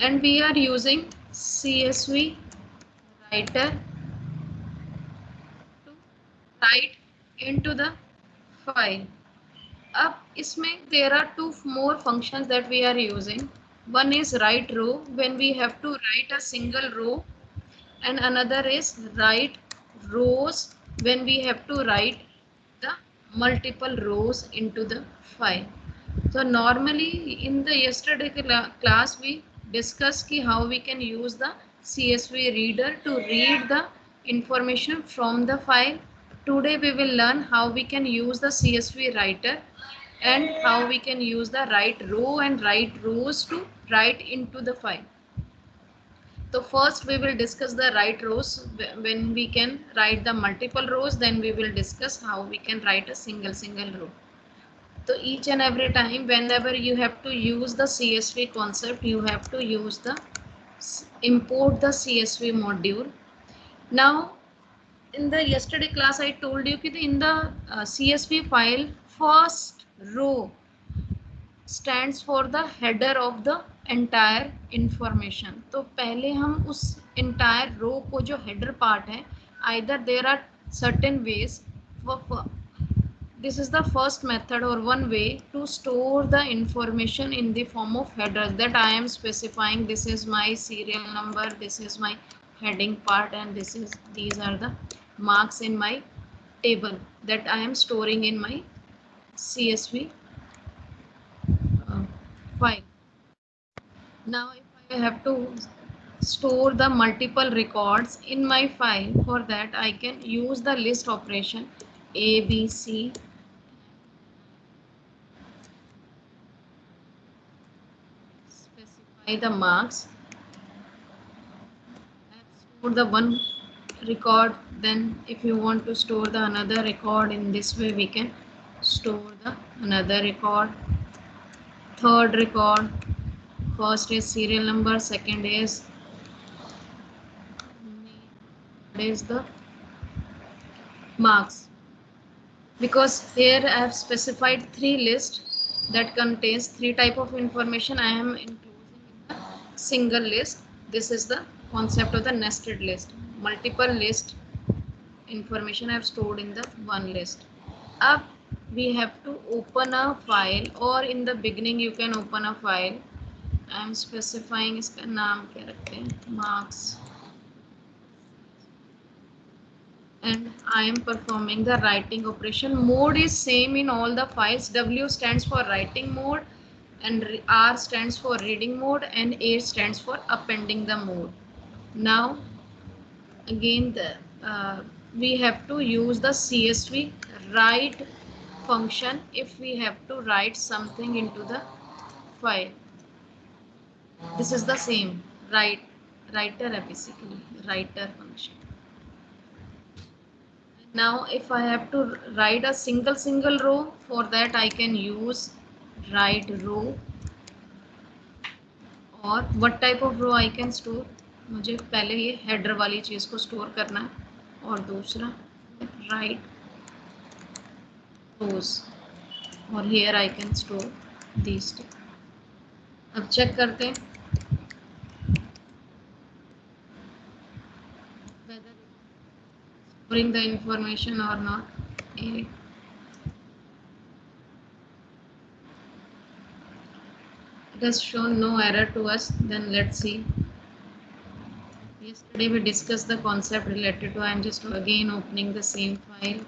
and we are using CSV writer to write into the file. अब इसमें there are two more functions that we are using. One is write row when we have to write a single row, and another is write rows when we have to write the multiple rows into the file. So normally in the yesterday class we discussed ki how we can use the CSV reader to read the information from the file. Today we will learn how we can use the CSV writer and how we can use the write row and write rows to write into the file. So first we will discuss the write rows when we can write the multiple rows, then we will discuss how we can write a single row. So each and every time whenever you have to use the CSV concept, you have to use the import the CSV module. Now in the yesterday class I told you that in the CSV file first row stands for the header of the entire information. तो पहले हम उस entire row को जो header part है, either there are certain ways. This is the first method or one way to store the information in the form of headers, that I am specifying this is my serial number, this is my heading part, and these are the marks in my table that I am storing in my CSV file. Now if I have to store the multiple records in my file, for that I can use the list operation A, B, C. Specify the marks. I have stored the one record, then if you want to store the another record, in this way we can store the another record. Third record, first is serial number, second is the marks. Because here I have specified three lists that contains three type of information, I am including in the single list. This is the concept of the nested list. Multiple list information I have stored in the one list. Up we have to open a file, or in the beginning you can open a file. I am specifying इसका नाम क्या रखते हैं, marks, and I am performing the writing operation. Mode is same in all the files. W stands for writing mode, and R stands for reading mode, and A stands for appending the mode. Now again we have to use the CSV write function if we have to write something into the file. This is the same writer basically, writer function. Now if I have to write a single row, for that I can use write row. और what type of row I can store, मुझे पहले ये header वाली चीज़ को store करना है, और दूसरा write rows, और here I can store these two. अब चेक करते हैं whether storing the information or not. It has shown no error to us. Then let's see. Yesterday we discussed the concept related to, I am just again opening the same file,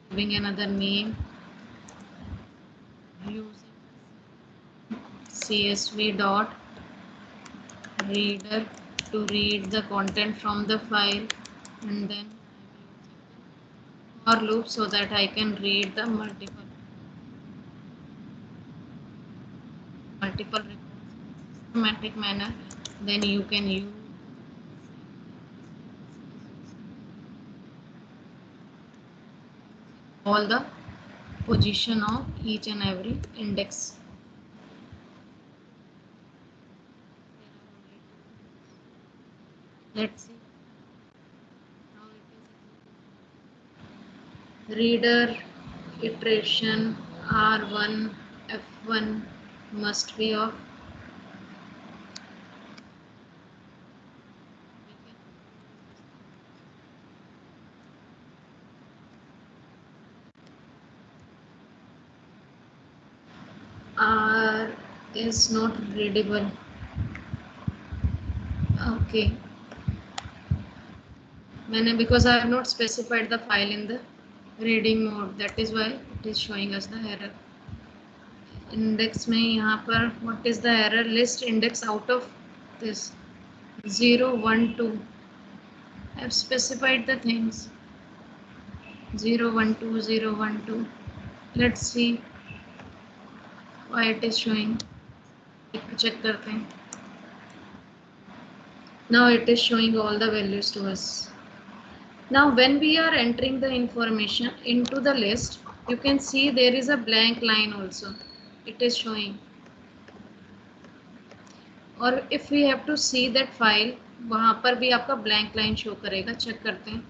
giving another name, using CSV dot reader to read the content from the file, and then for loop so that I can read the multiple records in a systematic manner. Then you can use all the position of each and every index. Let's see how it is. Reader iteration R1 F1 must be of R is not readable. Okay, मैंने because I have not specified the file in the reading mode, that is why it is showing us the error. Index में यहाँ पर what is the error? List index out of this 0 1 2. I have specified the things 0 1 2 0 1 2. Let's see why it is showing. Check करते हैं. Now it is showing all the values to us. Now when we are entering the information into the list, you can see there is a blank line also. It is showing. और if we have to see that file, वहाँ पर भी आपका blank line show करेगा. Check करते हैं.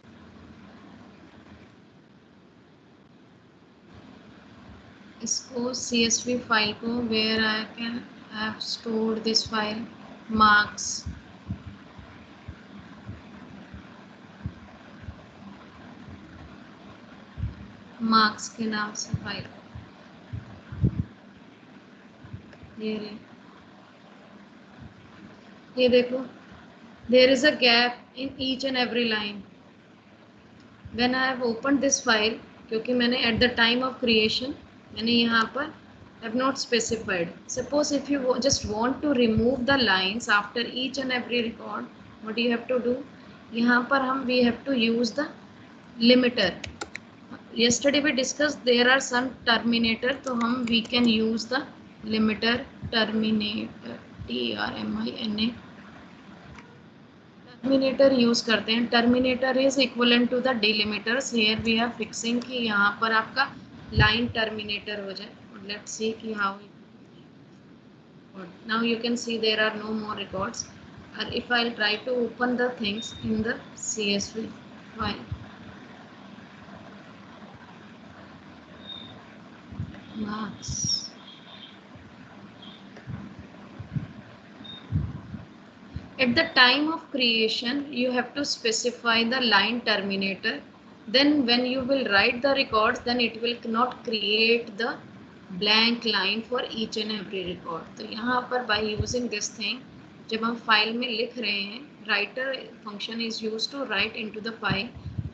इसको CSV file को where I can have stored this file marks. Marks के नाम से फाइल ये देखो there is a gap in each and every line. When I have opened this file, क्योंकि मैंने at the time of creation मैंने यहाँ पर have not specified. Suppose if you just want to remove the lines after each and every record, what you have to do? यहाँ पर हम we have to use the limiter. Yesterday we discussed there are some terminator, तो हम we can use the limiter terminator TRMINA terminator use करते हैं. terminator is equivalent to the delimiters. Here we are fixing कि यहाँ पर आपका line terminator हो जाए. Let's see कि how now you can see there are no more records. And if I'll try to open the things in the CSV file, marks. At the time of creation, you have to specify the line terminator. Then when you will write the records, then it will not create the blank line for each and every record. तो यहाँ पर by using this thing, जब हम file में लिख रहे हैं, writer function is used to write into the file.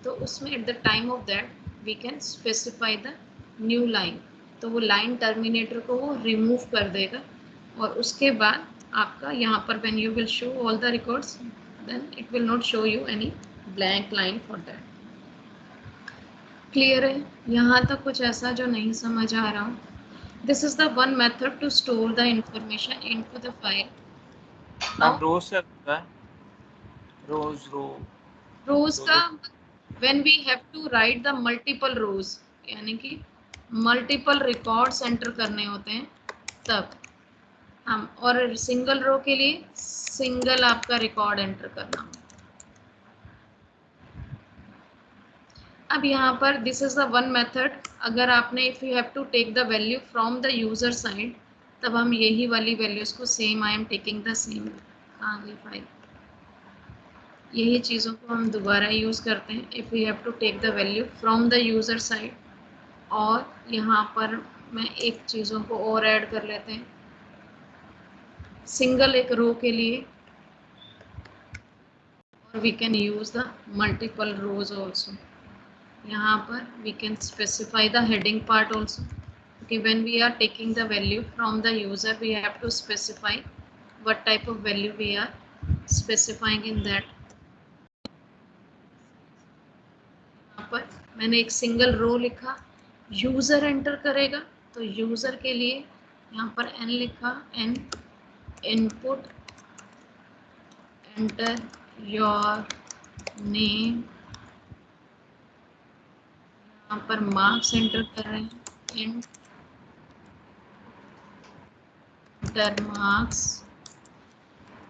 तो उसमें at the time of that we can specify the new line. तो वो line terminator को वो remove कर देगा और उसके बाद आपका यहाँ पर when you will show all the records, then it will not show you any blank line for that. Clear है? यहाँ तक कुछ ऐसा जो नहीं समझ आ रहा हो. This is the one method to store the information into the file. Now rows से आता है. rows का when we have to write the multiple rows, यानी कि multiple records enter करने होते हैं तब हम, और सिंगल रो के लिए सिंगल आपका रिकॉर्ड एंटर करना. अब यहाँ पर this is the one method. अगर आपने if you have to take the value from the user side, तब हम यही वाली वैल्यूज को same I am taking the same file, यही चीज़ों को हम दोबारा यूज़ करते हैं. If you have to take the value from the user side, और यहाँ पर मैं एक चीज़ों को और ऐड कर लेते हैं सिंगल एक रो के लिए, और we can use the multiple rows also. यहाँ पर we can specify the heading part also. Okay, when we are taking the value from the user, we have to specify what type of value we are specifying in that. यहाँ पर मैंने एक single row लिखा, user enter करेगा तो user के लिए यहाँ पर n लिखा, n input enter your name. यहाँ पर मार्क्स एंटर कर रहे हैं, enter marks.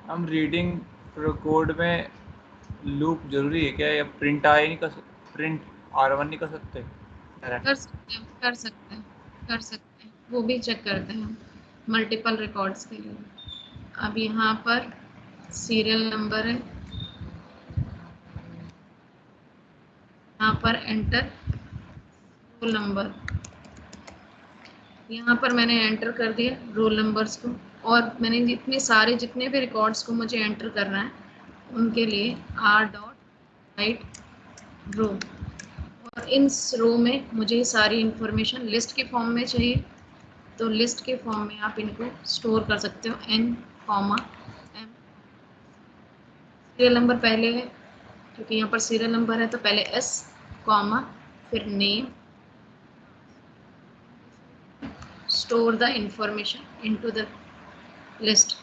हम रीडिंग कोड में लूप जरूरी है क्या, या प्रिंट आई नहीं कर सकते, प्रिंट R1 नहीं कर सकते? कर सकते हैं, वो भी चेक करते हैं. मल्टीपल रिकॉर्ड्स के लिए। अब यहाँ पर सीरियल नंबर है, यहाँ पर एंटर रोल नंबर, यहाँ पर मैंने एंटर कर दिया रोल नंबर्स को, और मैंने जितने भी रिकॉर्ड्स को मुझे एंटर करना है उनके लिए r.write रो, और इन रो में मुझे सारी इंफॉर्मेशन लिस्ट के फॉर्म में चाहिए, तो लिस्ट के फॉर्म में आप इनको स्टोर कर सकते हो n, m। सीरियल नंबर पहले है क्योंकि यहाँ पर सीरियल नंबर है, तो पहले s, कॉमा, फिर name, store the information into the list.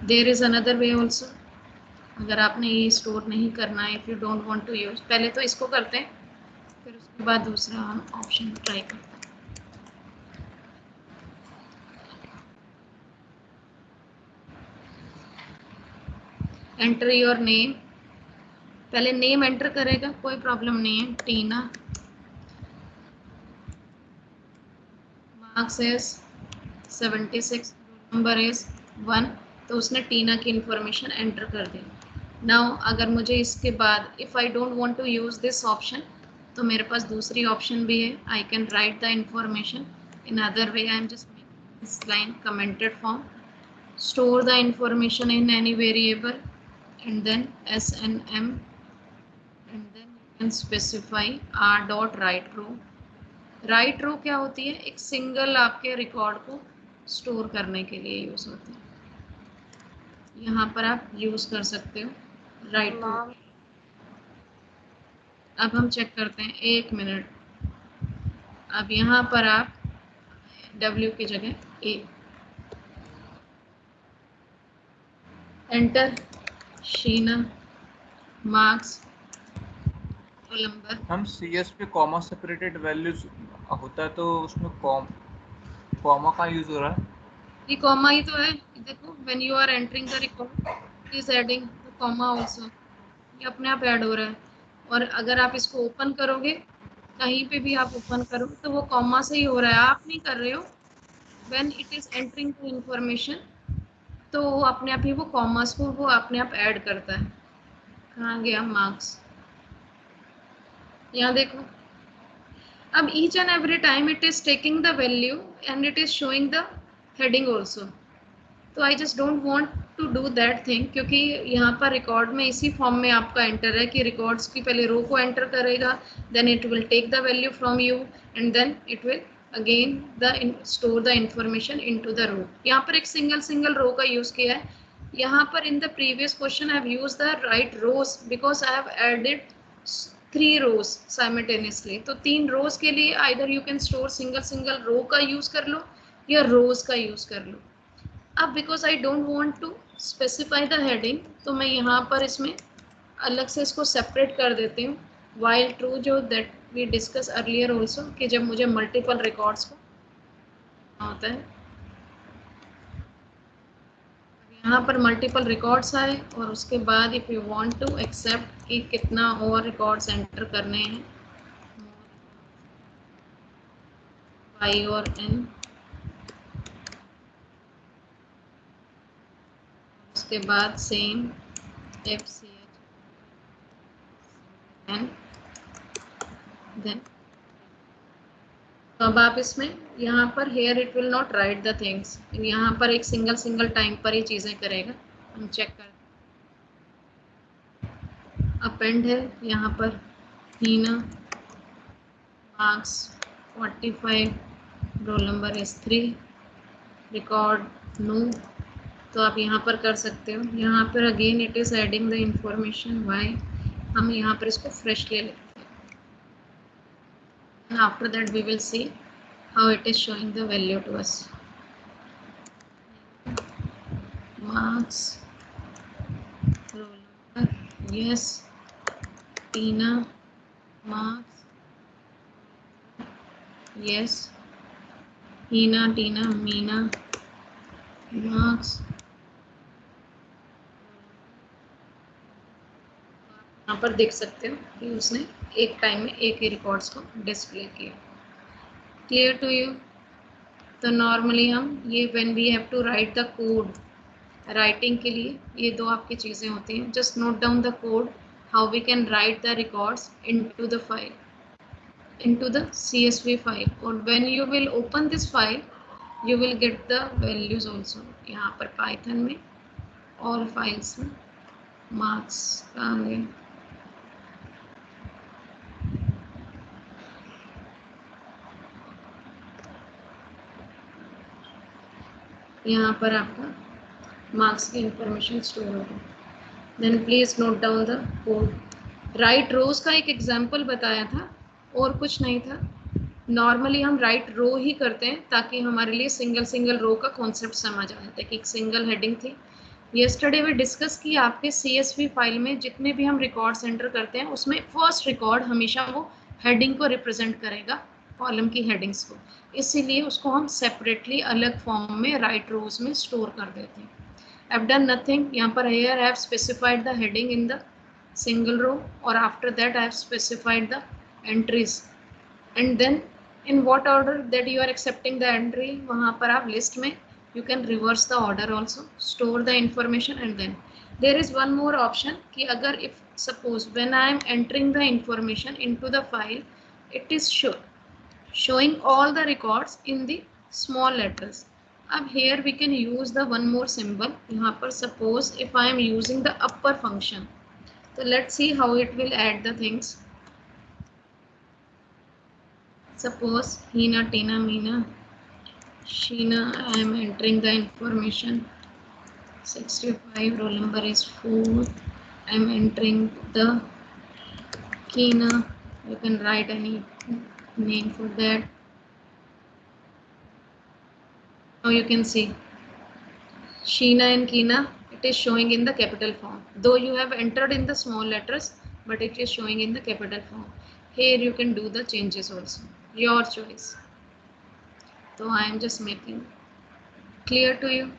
There is another way also. अगर आपने ये स्टोर नहीं करना है, if you don't want to use, पहले तो इसको करते हैं, फिर उसके बाद दूसरा हम ऑप्शन ट्राई करते हैं। एंटर योर नेम, पहले नेम एंटर करेगा, कोई प्रॉब्लम नहीं है। टीना, मार्क्स इज 76, नंबर इज 1, तो उसने टीना की इंफॉर्मेशन एंटर कर दी। नाउ अगर मुझे इसके बाद if I don't want to use this option, तो मेरे पास दूसरी ऑप्शन भी है, I can write the information in other way. I am just making this line commented form, store the information in any variable and then snm, and then you can specify r.write row। Write row क्या होती है? एक single आपके record को store करने के लिए use होती है, यहाँ पर आप यूज कर सकते हो राइट रो। अब हम चेक करते हैं, 1 मिनट। अब यहाँ पर आप W की जगह A enter, Sheena, marks, roll number. हम CS पे कॉमा सेपरेटेड वैल्यूज होता है, तो उसमें कॉमा का यूज हो रहा है। ये कॉमा ही तो है, देखो when you are entering the record is adding the comma also, ये अपने आप ऐड हो रहा है। और अगर आप इसको ओपन करोगे, कहीं पे भी आप ओपन करो, तो वो कॉमा से ही हो रहा है, आप नहीं कर रहे हो। When it is entering the information, तो वो अपने आप ही वो कॉमास को वो अपने आप ऐड करता है। कहाँ गया मार्क्स? यहाँ देखो, अब each and every time it is taking the value and it is showing the heading also, तो I just don't want to do that thing, क्योंकि यहाँ पर रिकॉर्ड में इसी फॉर्म में आपका एंटर है कि रिकॉर्ड्स की पहले रो को एंटर करेगा, then it will take the value from you and then it will again store the information into the row. यहाँ पर एक सिंगल रो का यूज किया है। यहाँ पर in the previous question I have used the write rows because I have added 3 rows simultaneously, तो 3 rows के लिए either you can store single row का यूज कर लो या रोज का यूज कर लो। अब because I don't want to specify the heading, तो मैं यहाँ पर इसमें अलग से इसको सेपरेट कर देती हूँ, वाइल ट्रू, जो that we discuss earlier also, कि जब मुझे मल्टीपल रिकॉर्ड्स को होता है, यहाँ पर मल्टीपल रिकॉर्ड्स आए और उसके बाद if you want to accept कि कितना और रिकॉर्ड्स एंटर करने हैं, y और n, उसके बाद सेम FCH n, देन तो अब आप इसमें यहाँ पर here it will not write the things, यहाँ पर एक सिंगल टाइम पर ही चीज़ें करेगा। हम चेक कर, अपेंड है यहाँ पर Heena, marks 45, roll number is 3, record no, तो आप यहाँ पर कर सकते हो। यहाँ पर again it is adding the information Y, हम यहाँ पर इसको फ्रेश ले लेते हैं। After that we will see how it is showing the value to us. Marks, roll number, yes, Tina, marks, yes, Hina, Tina, Meena, marks। यहाँ पर देख सकते हो कि उसने एक टाइम में एक ही रिकॉर्ड्स को डिस्प्ले किया। Clear to you? तो नॉर्मली हम ये when we have to write the code, writing के लिए ये दो आपकी चीज़ें होती हैं. Just note down the code how we can write the records into the file, into the CSV file, और when you will open this file you will get the values also. यहाँ पर Python में all files में marks आ गए. यहाँ पर आपका marks की इंफॉर्मेशन स्टोर होगा. Then please note down the code. Write rows का एक एग्जांपल बताया था और कुछ नहीं था. नॉर्मली हम राइट रो ही करते हैं ताकि हमारे लिए सिंगल सिंगल रो का कॉन्सेप्ट समझ आ जाता है कि एक सिंगल हेडिंग थी. यस्टरडे वे डिस्कस की आपके CSV फाइल में जितने भी हम रिकॉर्ड्स एंटर करते हैं उसमें फर्स्ट रिकॉर्ड हमेशा वो हेडिंग को रिप्रेजेंट करेगा, कॉलम की हेडिंग्स को. इसीलिए उसको हम सेपरेटली अलग फॉर्म में राइट रोज में स्टोर कर देते हैं. I've done nothing. यहाँ पर here I have specified the heading in the single row, और after that I have specified the entries, and then in what order that you are accepting the entry, वहाँ पर आप list में you can reverse the order also, store the information, and then there is one more option कि अगर if suppose when I am entering the information into the file, it is showing all the records in the small letters. अब here we can use the one more symbol. यहाँ पर suppose if I am using the upper function, so let's see how it will add the things. Suppose Hina, Tina, Meena, Sheena, I am entering the information. 65, roll number is 4. I am entering the Keena. You can write any name for that. Now you can see Sheena and Keena, it is showing in the capital form. Though you have entered in the small letters, but it is showing in the capital form. Here you can do the changes also. Your choice. So I am just making clear to you.